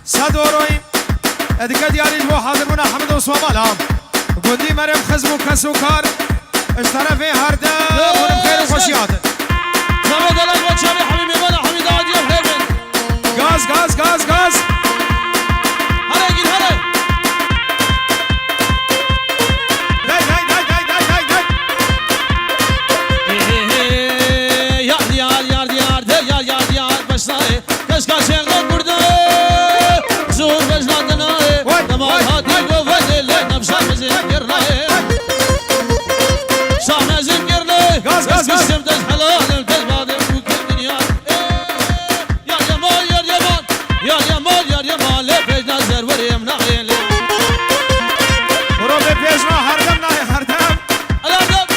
صدوروي ادك دياري بو حاضرنا حمد وصومالا قدي مريم خزمو كسوكار اشترى في هردا ونم خير وخشيات زمان دلال وشامي حبيبي وانا حميد عادي بخيرن غاز غاز غاز غاز هلا جيل هلا داي داي داي داي داي داي داي يار يار يار يار يار يار يار başlayı keşke şehir burada zor başladığına damar hadi govadele nabşamızı yerine şahmezim yerine Gaz, gaz, gaz. kızım tez helalim tez badım bu kendin yar yar yamal yar yamal yar yamal yar yamal lepej nazar varayım nahiyeli برو به پیشنا هردم نه هردم alardım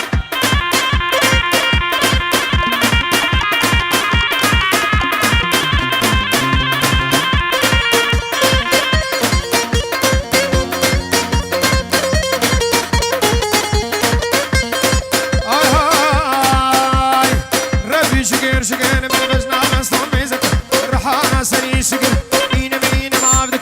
آی های ربی شکر شکر من بجنا مستم میزد رحانا سری شکر اینم اینم عبدک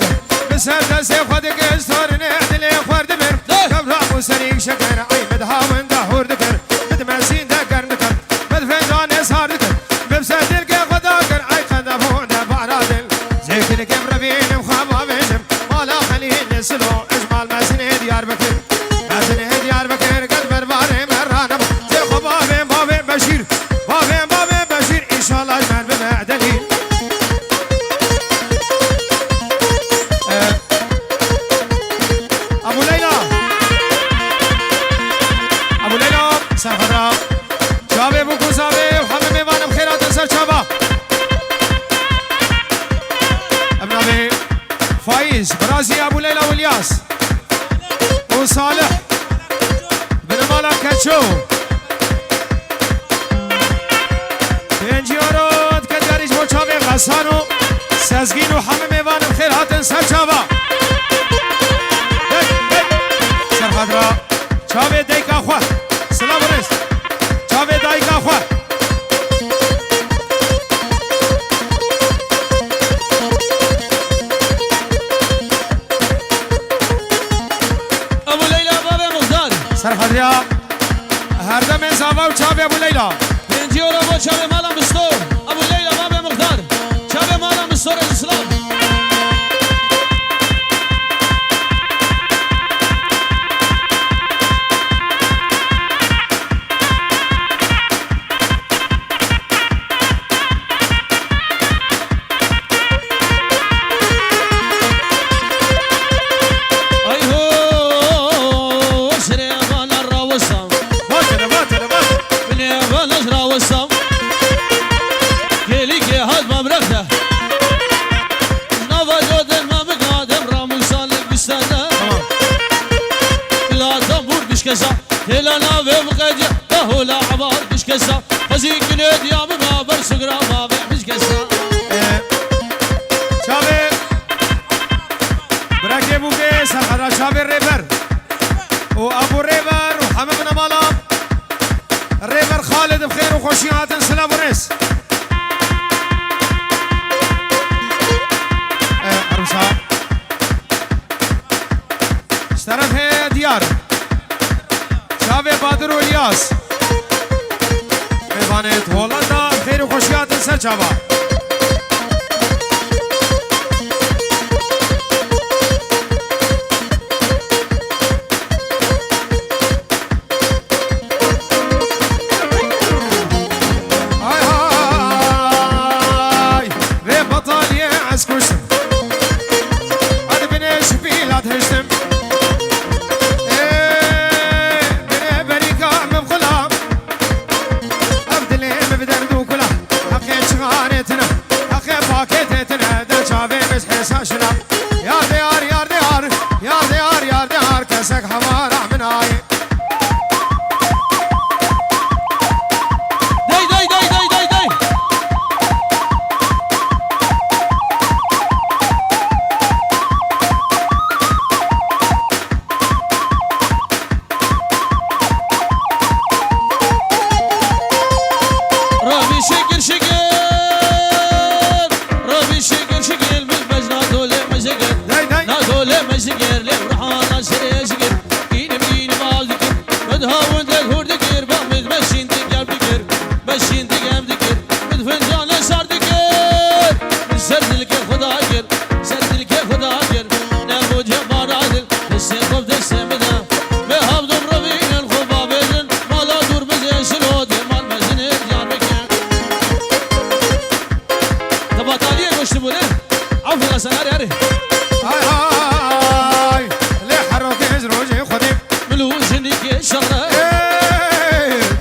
بسر دست خودک استار نهدل خورد بر کبرام سری شکر ای مدها من دهور دکر مد مسین دکر نکر مد فنجان اسهار دکر ببسر دل که خدا کر ای خدمون دبارا دل زیتن کم ربینم خواب آویشم مالا خلیل نسلو اجمال مسین دیار بکر مسین دیار بکر قد برباره مرانم بشير بابين بشير ان شاء الله اجمل بمعدلين ابو ليلى سفرا شابي بوكو زابي وحمد ميوان بخيرات انسر شابا ابن ابي فايز برازي ابو ليلى والياس وصالح بن مالا كاتشو پنجیارات که داریش با چاوی غسان و سزگین و همه میوانم خیر هاتن سر چاوا سر خدرا چاوی دیکا خواه سلام رست چاوی دیکا خواه ابو لیلا باب مقدار سر خدرا هر دم زاوا و چاوی ابو لیلا Pendiora bu çare malam istor Abu Leyla babe muhtar çare malam istor İslam Ay ho şire bana ravasam bile bana ravasam Geli ki hal mamrakta Nava döden mamik adem ramusalık bistada İla tambur bişkesa Telana ve mıkacı Dahula abar bişkesa Hazik günü diyamı mabar sıgra mabe bişkesa چاوی برکه بوکه سر خدرا چاوی ریبر و ابو ریبر و همه من مالا ریبر خالد بخیر و خوشی هاتن سلام و رس عروسا از طرف دیار چاوی بادر و الیاس میوانت هولندا خیر و خوشی هاتن سر چاوا بدردو كلها حقيت شغانتنا عفوا سناري هاري هاي هاي لي حرك روجي خدي ملوزني كي شغرة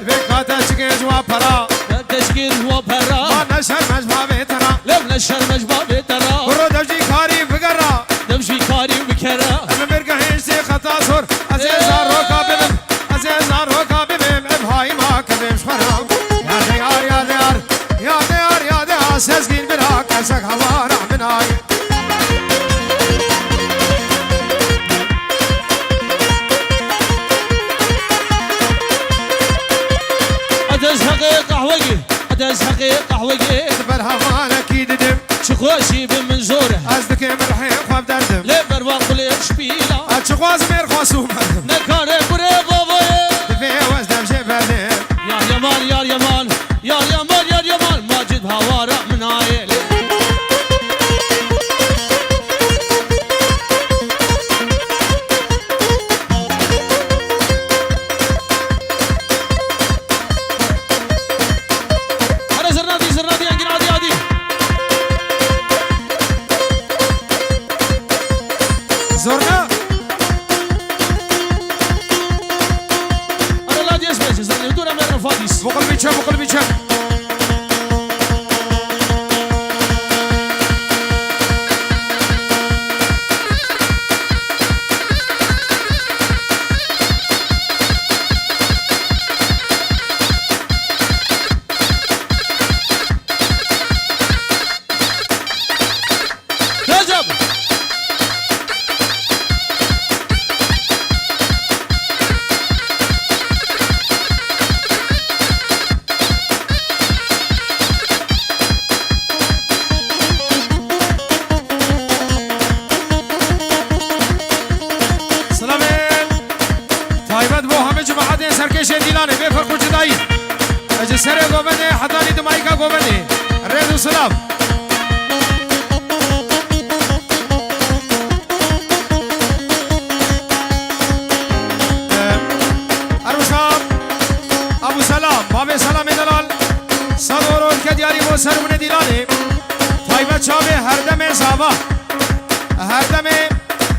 بكاتا تشكيز وبرا تشكيل هو برا ما نشر مجمع بيتنا لم نشر مجبا بترا برو دبجي كاري بقرا دمشي كاري وبكرا انا مرقى هيشتي خطا صور عزيزار روكا بمم عزيزار روكا بمم ابهاي ما كبيمش فرام يا ديار يا ديار يا ديار يا ديار سيزقين براك اسك هوارع من هاي أتزهقي قهوجي أتزهقي قهوجي برها مالك يددم شخوشي بمنزوره ازدك مرحي خواب دردم لبر واقلي شبيلا اتشخواز مير خواسو مردم نكاري بري غوغوي دفي وزدم شبردم يا اليمان يا اليمان يا اليمان يا اليمان ماجد هوارع من عائلي أنا زرنادي أنجل عادي زورنا أنا لا دي اسمه زرنادي دورة من الفاديس بقل بيتشم رجب سلامين تايبت بو همه جماعت سرکش دیلانه بفرقو جدایی اجه سر گوبنده حدانی دمایی کا گوبنده ريدو سلام ارمشاب ابو سلام باب سلام دلال صدور الكدياري بو سرمون دیلانه تايبت شابه هردم زابا هردم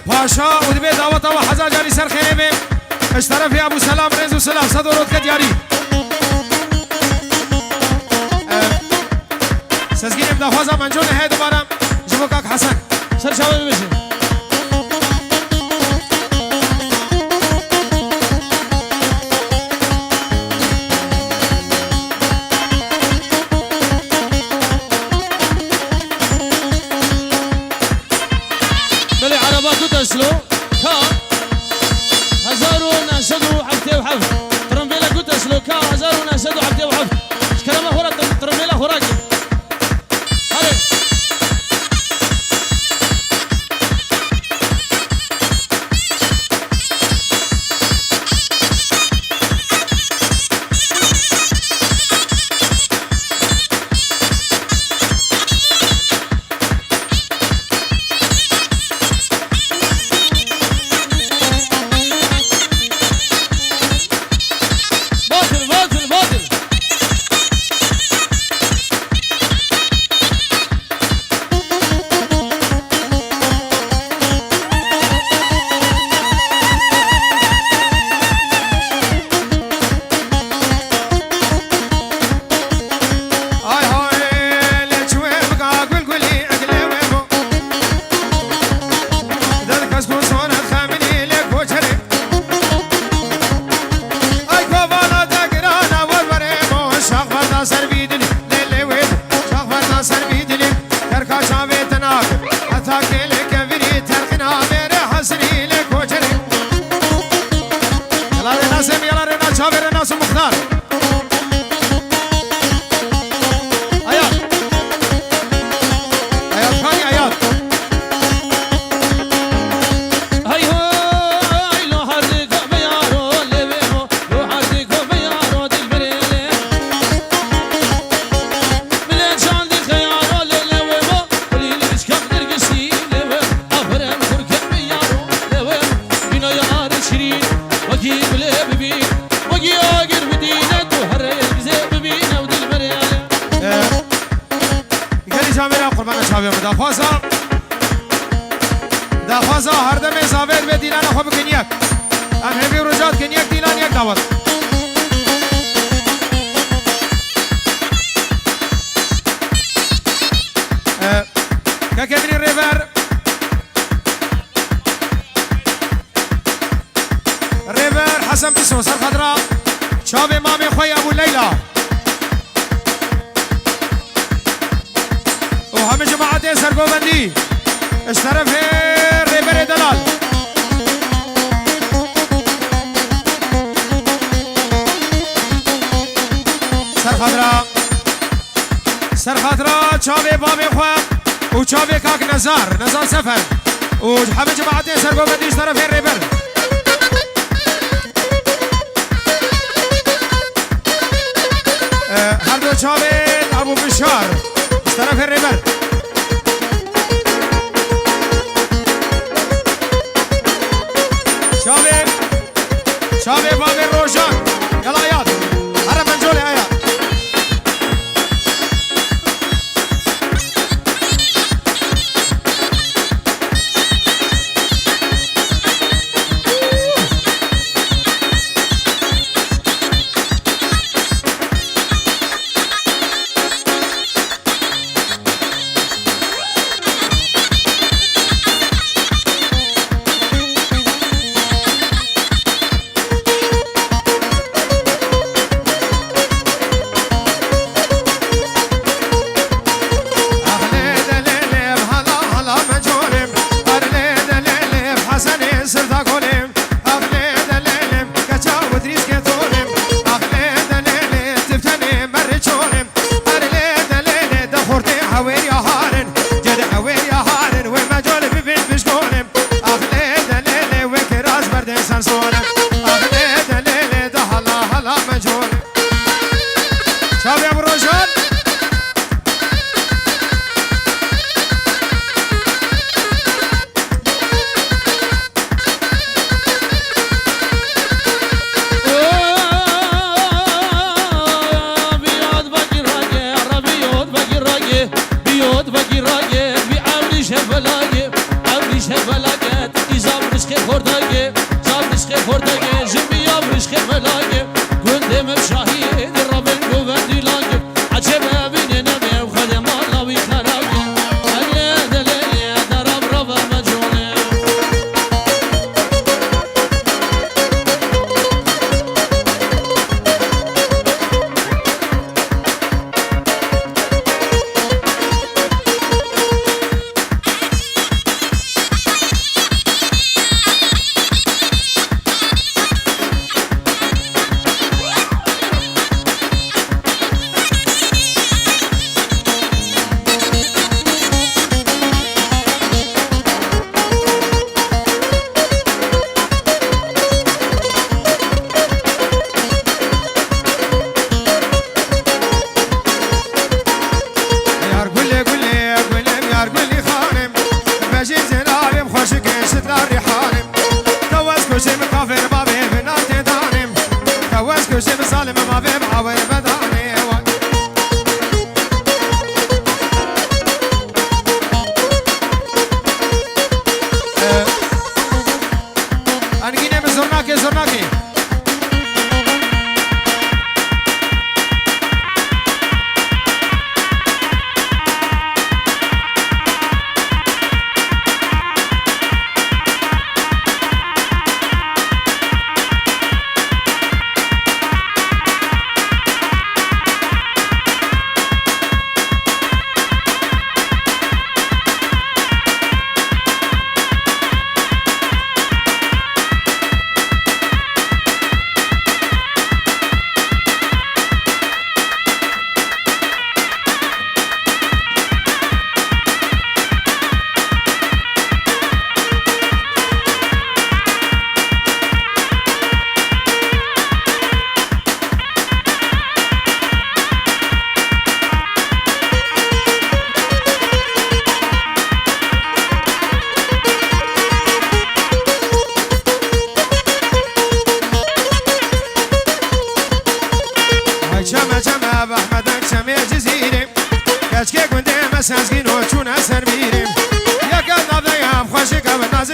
پاشا ودبه دعوت و حزا جاری سرخینه بیم اشترف ابو سلام رزو سلام صدور رد جاری سزگین ابداخوازا منجون ہے دوبارم جبو کاک حسن سر شابه ببشي بلي عربات وتسلو كا هزارو ناسدو حفتي وحف ترمبيلا كوتسلو كا هزارو ناسدو حفتي وحف شكرا هورا ترمبيلا هوراكي هلي دخوازا هر دم زاوید به دیلان خوب کنیک ام همی رجات کنیک دیلان یک داوت که کبینی ریور حسن بسو سر خضراء شاب امام خوي ابو ليلى وهم جماعتين سرقوبندي اشترف ريبر دلال سر خضراء شاب امام خوي وشاب كاك نزار سفر وهم جماعتين سرقوبندي اشترف ريبر هردو چاوید ابو بشار از طرف ریبر چاوید بابی روشان یلا آیات هر منجول آیات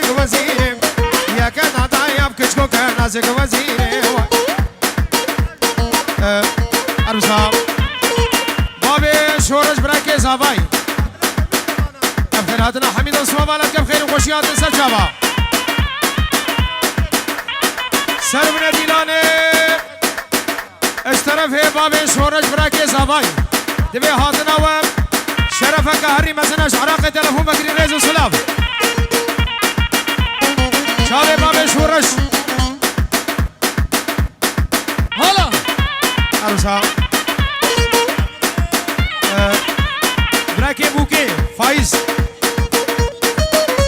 نازك وزيري يا كان عطايا بكشكو كان نازك وزيري أربسا بابي شورج براكي زاباي أبخير هاتنا حميد الصوابا لك بخير وخوشيات سرجابا سربنا ديلاني اشترف بابي شورج براكي زاباي دبي هاتنا و شرفك هري مزنش عراق تلفون بكري ريز وسلام شابي بابي شورج هلا أرسا براكي بوكي فايز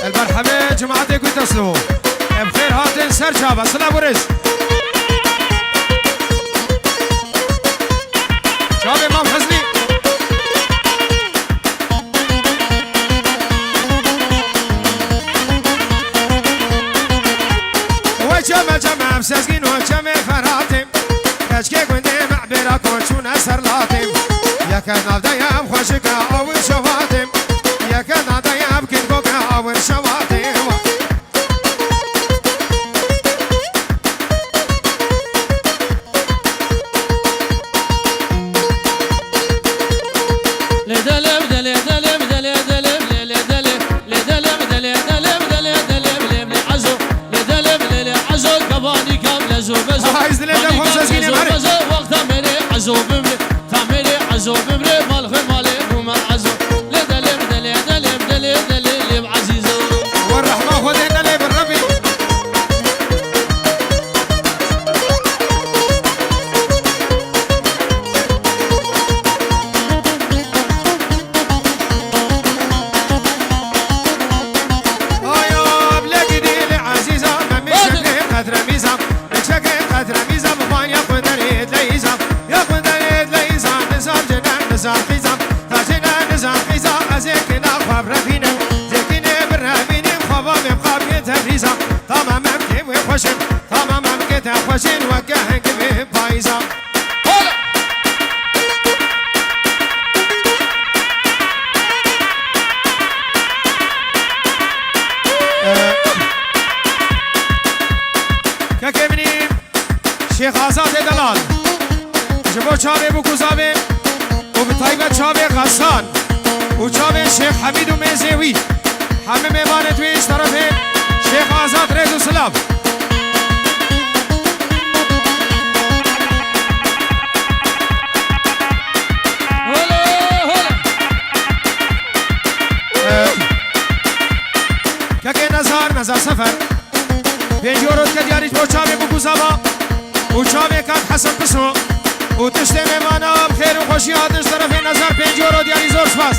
المرحبا جماعتك وتصلوا بخير هاتن سر شابا سلام ورز شابي امام حزني وجمع بسازقين وجمع فراتم كشكي قندي معبرا كونشون سرلاتم يا كان عبدايا بخوشك أول شواتم يا كان عبدايا بكنكوك أول شواتم عايز لنا خمسة سنين وقت مري عزو بمري تعمري عزو بمري مال خير مالي وما عزو لدلم عزيزو والرحمة خذنا لي بالربي يا بلاقي دي عزيزة ما مش قدر ميزة نزار خيزام تاجنا نزار خيزام أزيكنا خبر فينا زيكنا برهبيني خبام مخابي تبريزا تمام مكيم وخشن تمام مكيت خشن وكهن كبير بايزا كاكيمني شيخ آزاد دلال جبو شابي بو كوزابي وبطيبة شابي غسان وشابي شيخ حميد وميزيوي حمي ميمانة تويش طرفين شيخ آزاد ريز وسلام كاكي نزار سفر بين يورو كدياريش بو شابي بو كوزابا وشابي كان حسن بسو وتشتي ميمانا بخير وخوشي هاتش طرفين نزار 5 يورو ديالي زور سپاس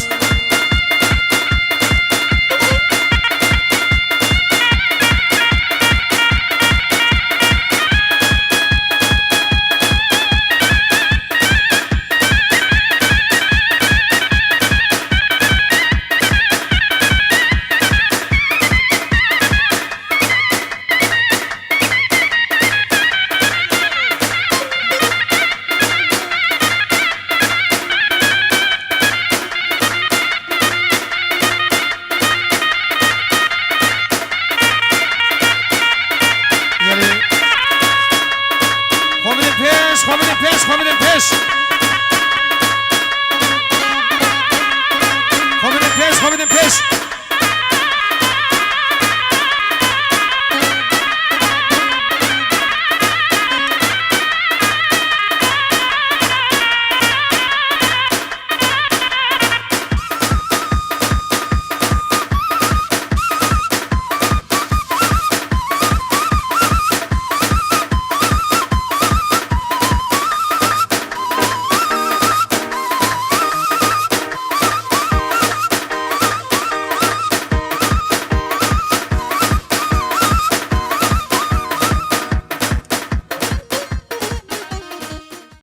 Kommen in Pisch!